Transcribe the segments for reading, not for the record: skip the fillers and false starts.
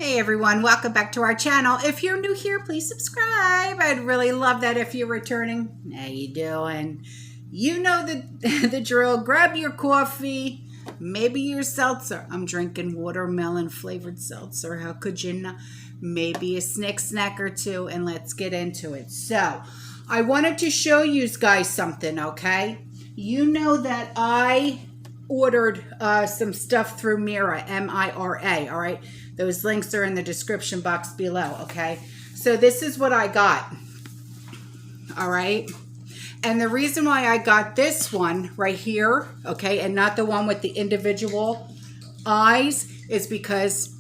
Hey everyone, welcome back to our channel. If you're new here, please subscribe. I'd really love that if you're returning. How you doing? You know the drill. Grab your coffee, maybe your seltzer. I'm drinking watermelon flavored seltzer. How could you not? Maybe a snack or two, and let's get into it. So, I wanted to show you guys something, okay? You know that I ordered some stuff through MIRA, M-I-R-A, all right? Those links are in the description box below, okay? So this is what I got, all right? And the reason why I got this one right here, okay, and not the one with the individual eyes is because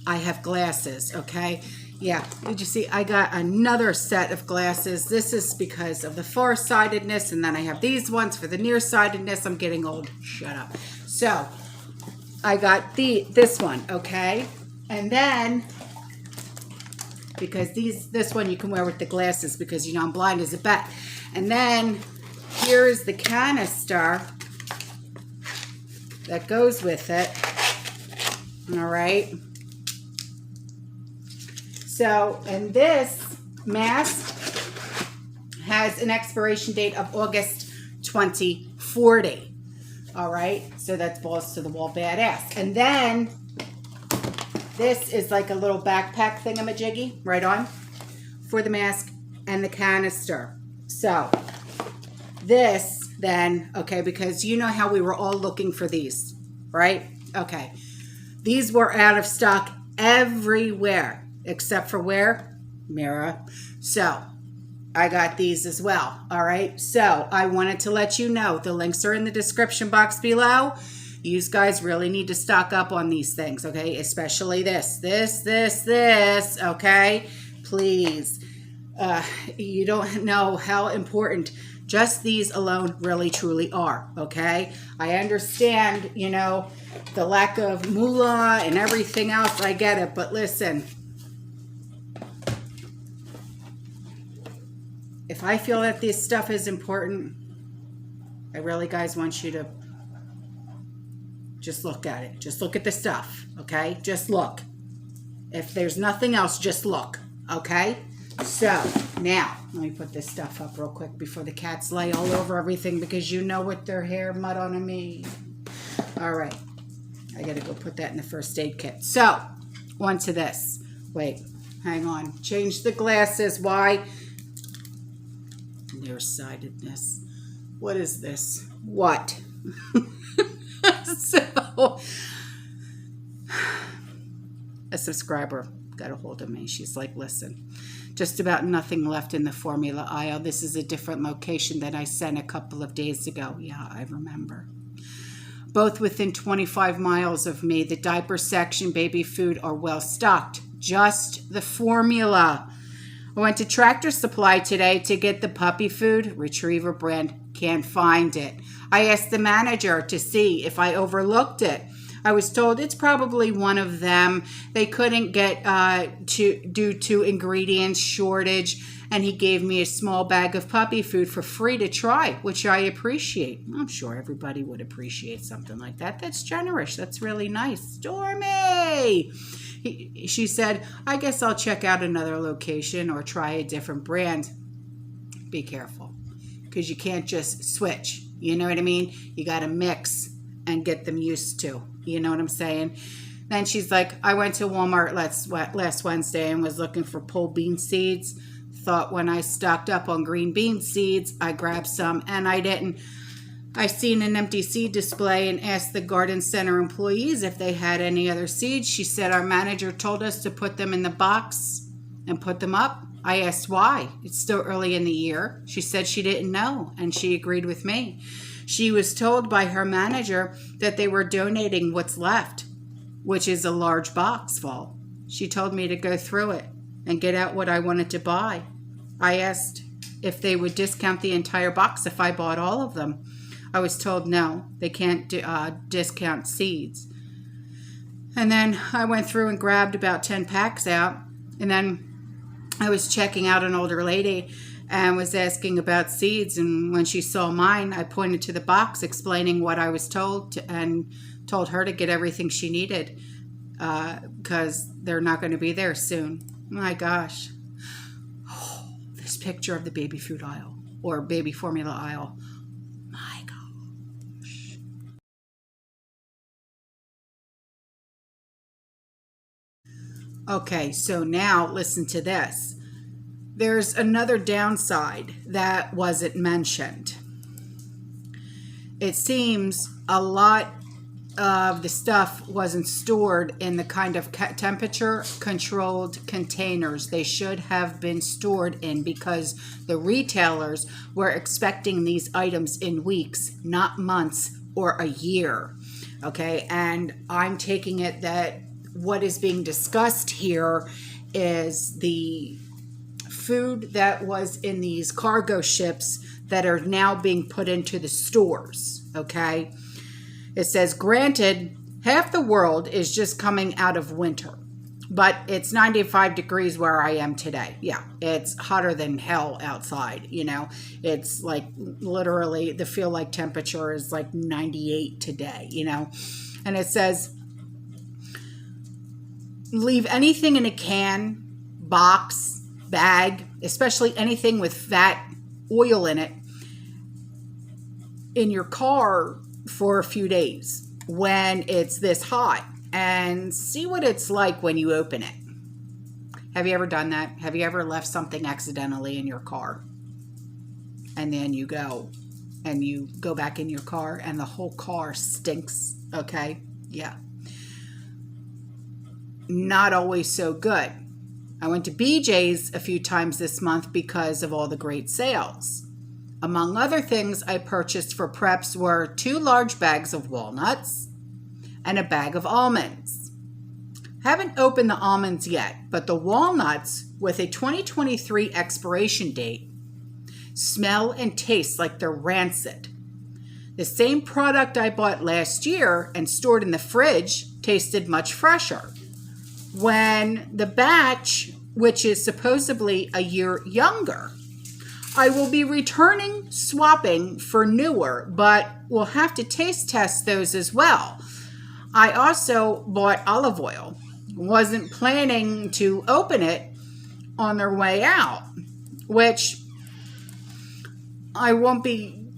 I have glasses, okay? Yeah, did you see? I got another set of glasses. This is because of the far-sightedness, and then I have these ones for the nearsightedness. I'm getting old. Shut up. So, I got this one, okay? And then, because this one you can wear with the glasses because, you know, I'm blind as a bat. And then, here's the canister that goes with it, all right? So, and this mask has an expiration date of August 2040. All right, so that's balls to the wall badass. And then this is like a little backpack thingamajiggy right on for the mask and the canister. So this then, okay, because you know how we were all looking for these, right? Okay, these were out of stock everywhere. Except for where? MIRA. So, I got these as well. All right. So, I wanted to let you know. The links are in the description box below. You guys really need to stock up on these things. Okay. Especially this. Okay. Please. You don't know how important just these alone really truly are. Okay. I understand, you know, the lack of moolah and everything else. I get it. But listen. If I feel that this stuff is important, I really, guys, want you to just look at it. Just look at the stuff, okay? Just look. If there's nothing else, just look, okay? So, now, let me put this stuff up real quick before the cats lay all over everything because you know with their hair mud on me. All right. I got to go put that in the first aid kit. So, on to this. Wait, hang on. Change the glasses. Why? Nearsightedness. What is this? What? So, a subscriber got a hold of me. She's like, listen, just about nothing left in the formula aisle. This is a different location that I sent a couple of days ago. Yeah, I remember. Both within 25 miles of me. The diaper section, baby food are well stocked. Just the formula. I went to Tractor Supply today to get the puppy food. Retriever brand. Can't find it. I asked the manager to see if I overlooked it. I was told it's probably one of them. They couldn't get due to ingredients shortage, and he gave me a small bag of puppy food for free to try, which I appreciate. I'm sure everybody would appreciate something like that. That's generous. That's really nice. Stormy! She said, I guess I'll check out another location or try a different brand. Be careful, because you can't just switch. You know what I mean? You got to mix and get them used to. You know what I'm saying? Then she's like, I went to Walmart last Wednesday and was looking for pole bean seeds. Thought when I stocked up on green bean seeds, I grabbed some, and I didn't. I seen an empty seed display and asked the garden center employees if they had any other seeds. She said our manager told us to put them in the box and put them up. I asked why. It's still early in the year. She said she didn't know, and she agreed with me. She was told by her manager that they were donating what's left, which is a large box full. She told me to go through it and get out what I wanted to buy. I asked if they would discount the entire box if I bought all of them. I was told no, they can't discount seeds. And then I went through and grabbed about 10 packs out. And then I was checking out an older lady and was asking about seeds. And when she saw mine, I pointed to the box explaining what I was told and told her to get everything she needed. because they're not going to be there soon. My gosh. Oh, this picture of the baby food aisle or baby formula aisle. My gosh. Okay, so now listen to this. There's another downside that wasn't mentioned. It seems a lot of the stuff wasn't stored in the kind of temperature controlled containers they should have been stored in, because the retailers were expecting these items in weeks, not months or a year. Okay, and I'm taking it that what is being discussed here is the food that was in these cargo ships that are now being put into the stores. Okay, it says, granted, half the world is just coming out of winter, but it's 95 degrees where I am today. Yeah, it's hotter than hell outside. You know, it's like literally the feel like temperature is like 98 today, you know. And it says, leave anything in a can, box, bag, especially anything with fat, oil in it, in your car for a few days when it's this hot, and see what it's like when you open it. Have you ever done that? Have you ever left something accidentally in your car and then you go back in your car and the whole car stinks? Okay, yeah, not always so good. I went to BJ's a few times this month because of all the great sales. Among other things I purchased for preps were 2 large bags of walnuts and a bag of almonds. Haven't opened the almonds yet, but the walnuts, with a 2023 expiration date, smell and taste like they're rancid. The same product I bought last year and stored in the fridge tasted much fresher. When the batch, which is supposedly a year younger, I will be swapping for newer, but we'll have to taste test those as well. I also bought olive oil. Wasn't planning to open it on their way out, which won't be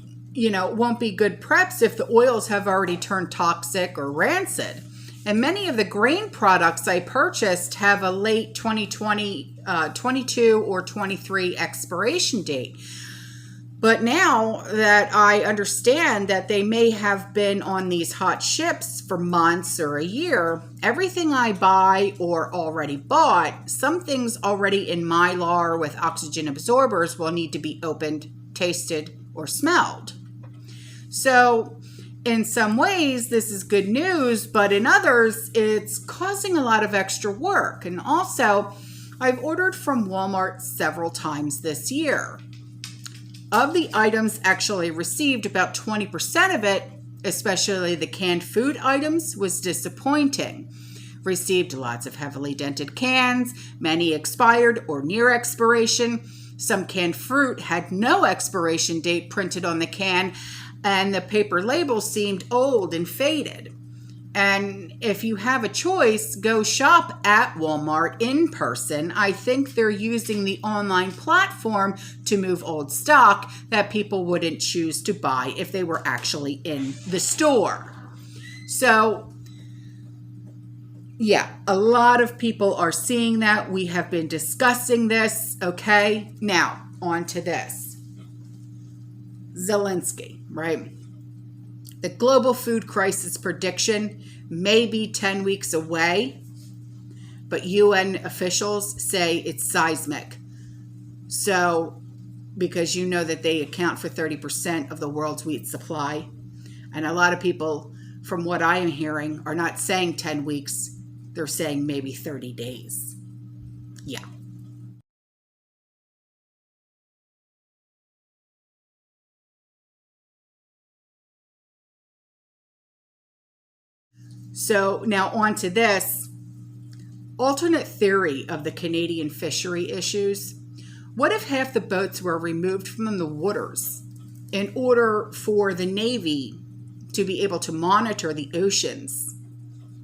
good preps if the oils have already turned toxic or rancid. And many of the grain products I purchased have a late 2020, 22 or 23 expiration date. But now that I understand that they may have been on these hot ships for months or a year, everything I buy or already bought, some things already in mylar with oxygen absorbers, will need to be opened, tasted, or smelled. So in some ways, this is good news, but in others, it's causing a lot of extra work. And also, I've ordered from Walmart several times this year. Of the items actually received, about 20% of it, especially the canned food items, was disappointing. Received lots of heavily dented cans, many expired or near expiration. Some canned fruit had no expiration date printed on the can, and the paper label seemed old and faded. And if you have a choice, go shop at Walmart in person. I think they're using the online platform to move old stock that people wouldn't choose to buy if they were actually in the store. So, yeah, a lot of people are seeing that. We have been discussing this, okay? Now, on to this. Zelensky, right? The global food crisis prediction may be 10 weeks away, but UN officials say it's seismic. So, because you know that they account for 30% of the world's wheat supply, and a lot of people, from what I am hearing, are not saying 10 weeks, they're saying maybe 30 days. Yeah. So now on to this alternate theory of the Canadian fishery issues. What if half the boats were removed from the waters in order for the Navy to be able to monitor the oceans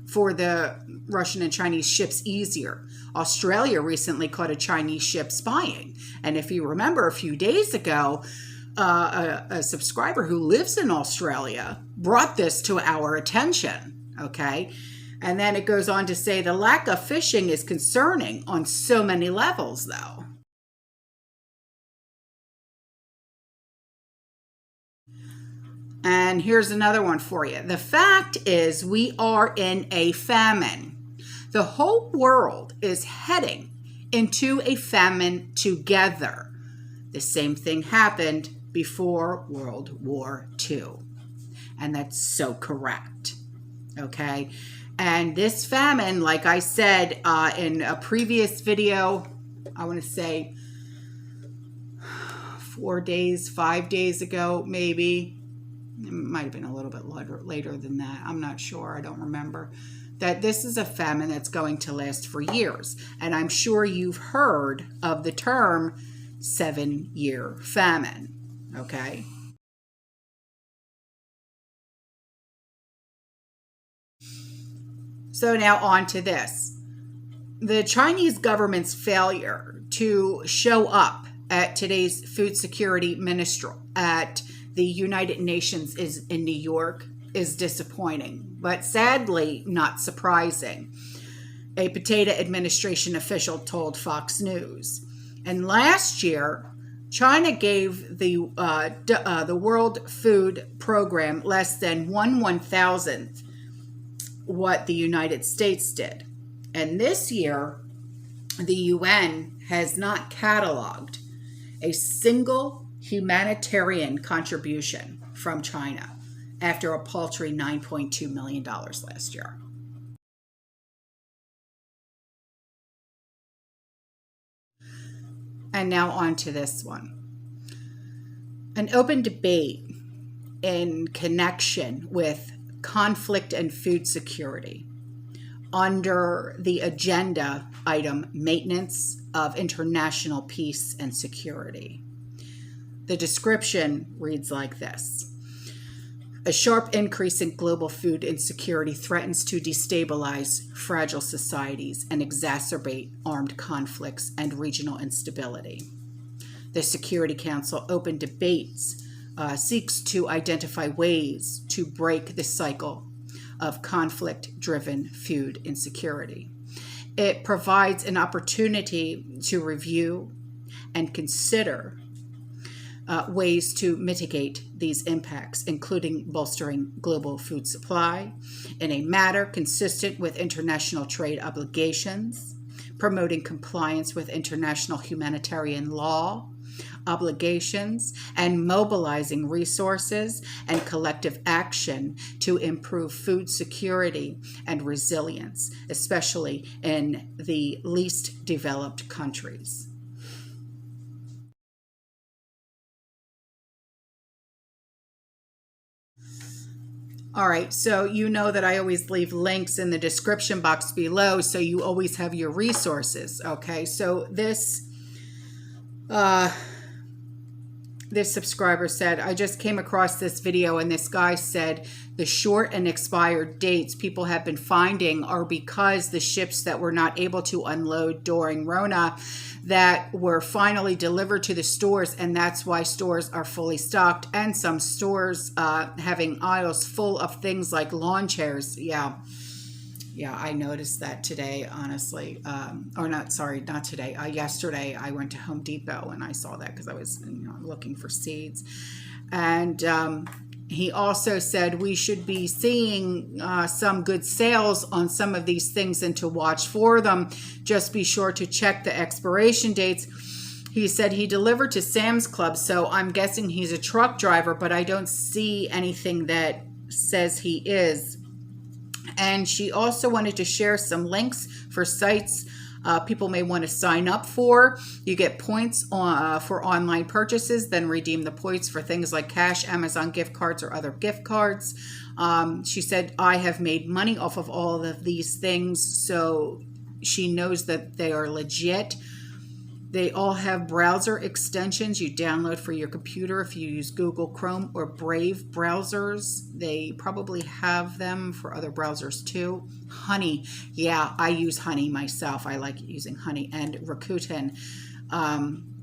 for the Russian and Chinese ships easier. Australia recently caught a Chinese ship spying. And if you remember a few days ago, a subscriber who lives in Australia brought this to our attention, okay? And then it goes on to say the lack of fishing is concerning on so many levels, though. And here's another one for you. The fact is we are in a famine. The whole world is heading into a famine together. The same thing happened before World War II. And that's so correct. Okay? And this famine, like I said in a previous video, I want to say 4 days, 5 days ago, maybe. It might have been a little bit later than that. I'm not sure. I don't remember. That this is a famine that's going to last for years. And I'm sure you've heard of the term 7-year famine. Okay? So now on to this. The Chinese government's failure to show up at today's food security minstrel at the United Nations in New York is disappointing, but sadly not surprising. A potato administration official told Fox News. And last year, China gave the World Food Program less than 1/1000th what the United States did. And this year, the UN has not cataloged a single humanitarian contribution from China after a paltry $9.2 million last year. And now on to this one. An open debate in connection with conflict and food security under the agenda item maintenance of international peace and security. The description reads like this. A sharp increase in global food insecurity threatens to destabilize fragile societies and exacerbate armed conflicts and regional instability. The Security Council open debates seeks to identify ways to break the cycle of conflict-driven food insecurity. It provides an opportunity to review and consider ways to mitigate these impacts, including bolstering global food supply in a manner consistent with international trade obligations, promoting compliance with international humanitarian law, obligations, and mobilizing resources and collective action to improve food security and resilience, especially in the least developed countries. All right, so you know that I always leave links in the description box below, so you always have your resources, okay? So this subscriber said, I just came across this video and this guy said the short and expired dates people have been finding are because the ships that were not able to unload during Rona that were finally delivered to the stores, and that's why stores are fully stocked, and some stores having aisles full of things like lawn chairs. Yeah, I noticed that today, honestly. Not today. Yesterday, I went to Home Depot and I saw that because I was looking for seeds. And he also said we should be seeing some good sales on some of these things and to watch for them. Just be sure to check the expiration dates. He said he delivered to Sam's Club, so I'm guessing he's a truck driver, but I don't see anything that says he is. And she also wanted to share some links for sites people may want to sign up for. You get points for online purchases, then redeem the points for things like cash, Amazon gift cards, or other gift cards. She said, I have made money off of all of these things, so she knows that they are legit. They all have browser extensions you download for your computer if you use Google Chrome or Brave browsers. They probably have them for other browsers too. Honey, yeah, I use Honey myself. I like using Honey, and Rakuten.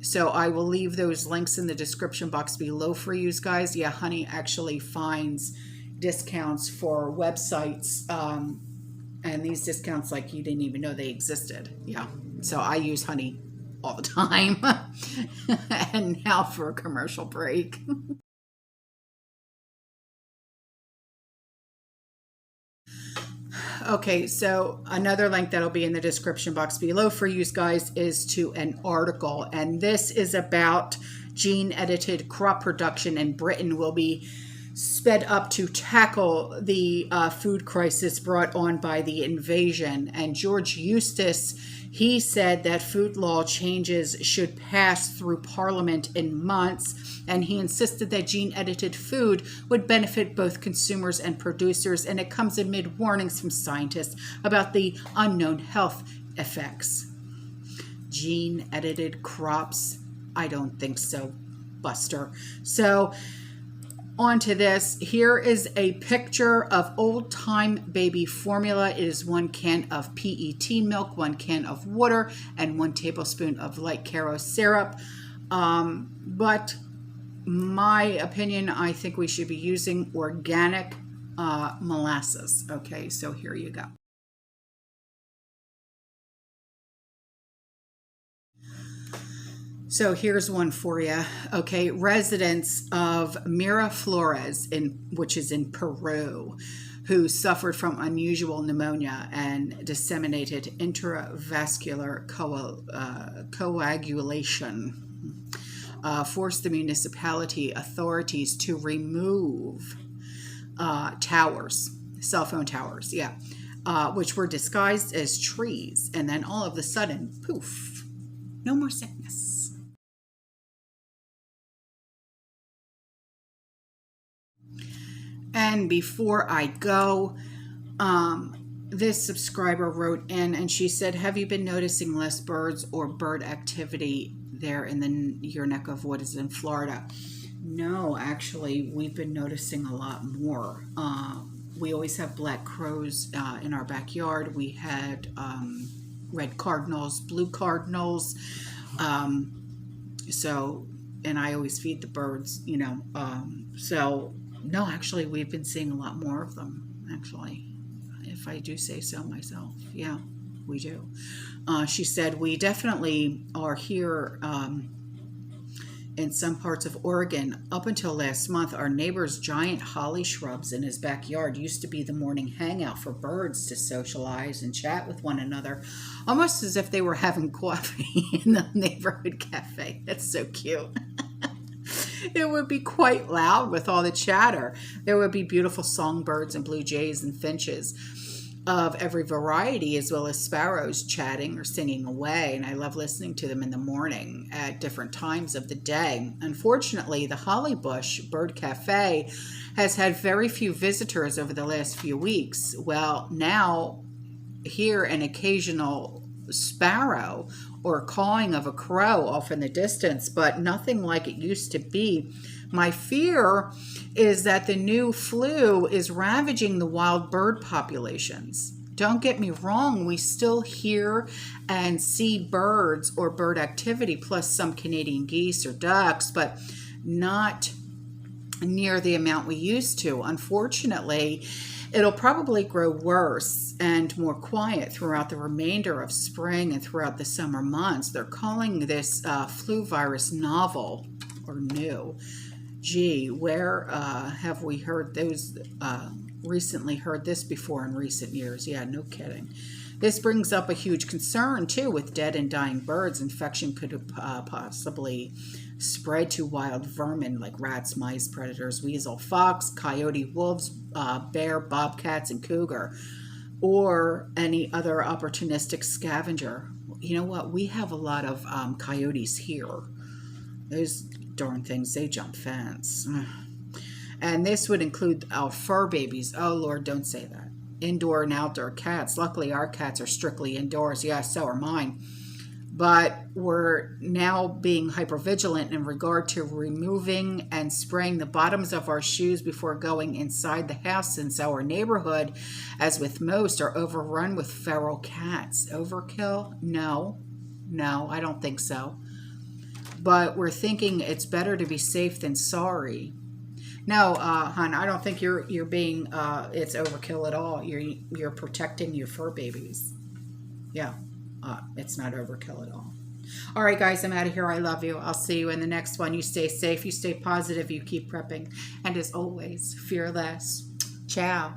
So I will leave those links in the description box below for you guys. Yeah, Honey actually finds discounts for websites, and these discounts, like, you didn't even know they existed. Yeah, so I use Honey all the time. And now for a commercial break. Okay, so another link that'll be in the description box below for you guys is to an article, and this is about gene-edited crop production in Britain will be sped up to tackle the food crisis brought on by the invasion. And George Eustace, he said that food law changes should pass through Parliament in months, and he insisted that gene-edited food would benefit both consumers and producers, and it comes amid warnings from scientists about the unknown health effects. Gene-edited crops? I don't think so, Buster. So, on to this. Here is a picture of old-time baby formula. It is 1 can of PET milk, 1 can of water, and 1 tablespoon of light Karo syrup. But my opinion, I think we should be using organic molasses. Okay, so here you go. So here's one for you. Okay, residents of MIRA, Flores, which is in Peru, who suffered from unusual pneumonia and disseminated intravascular coagulation, forced the municipality authorities to remove towers, cell phone towers, yeah, which were disguised as trees. And then all of a sudden, poof, no more sickness. And before I go, this subscriber wrote in and she said, have you been noticing less birds or bird activity there in your neck of woods in Florida? No, actually, we've been noticing a lot more. We always have black crows in our backyard. We had red cardinals, blue cardinals. So, and I always feed the birds, you know. So, no, actually, we've been seeing a lot more of them, actually, if I do say so myself. Yeah, we do. She said, we definitely are here in some parts of Oregon. Up until last month, our neighbor's giant holly shrubs in his backyard used to be the morning hangout for birds to socialize and chat with one another, almost as if they were having coffee in the neighborhood cafe. That's so cute. It would be quite loud with all the chatter. There would be beautiful songbirds and blue jays and finches of every variety, as well as sparrows chatting or singing away. And I love listening to them in the morning at different times of the day. Unfortunately, the Hollybush Bird Cafe has had very few visitors over the last few weeks. Well, now here an occasional sparrow or cawing of a crow off in the distance, but nothing like it used to be. My fear is that the new flu is ravaging the wild bird populations. Don't get me wrong, we still hear and see birds or bird activity, plus some Canadian geese or ducks, but not near the amount we used to. Unfortunately, it'll probably grow worse and more quiet throughout the remainder of spring and throughout the summer months. They're calling this flu virus novel or new. Gee, where have we heard those, recently heard this before in recent years? Yeah, no kidding. This brings up a huge concern, too, with dead and dying birds. Infection could possibly spread to wild vermin like rats, mice, predators, weasel, fox, coyote, wolves, bear, bobcats, and cougar, or any other opportunistic scavenger. You know what? We have a lot of coyotes here. Those darn things, they jump fence. And this would include our fur babies. Oh, Lord, don't say that. Indoor and outdoor cats. Luckily, our cats are strictly indoors. Yeah, so are mine. But we're now being hypervigilant in regard to removing and spraying the bottoms of our shoes before going inside the house, since our neighborhood, as with most, are overrun with feral cats. Overkill? No, I don't think so. But we're thinking it's better to be safe than sorry. No, hon, I don't think you're being it's overkill at all. You're protecting your fur babies. Yeah. It's not overkill at all. All right, guys, I'm out of here. I love you. I'll see you in the next one. You stay safe. You stay positive. You keep prepping. And as always, fearless. Ciao.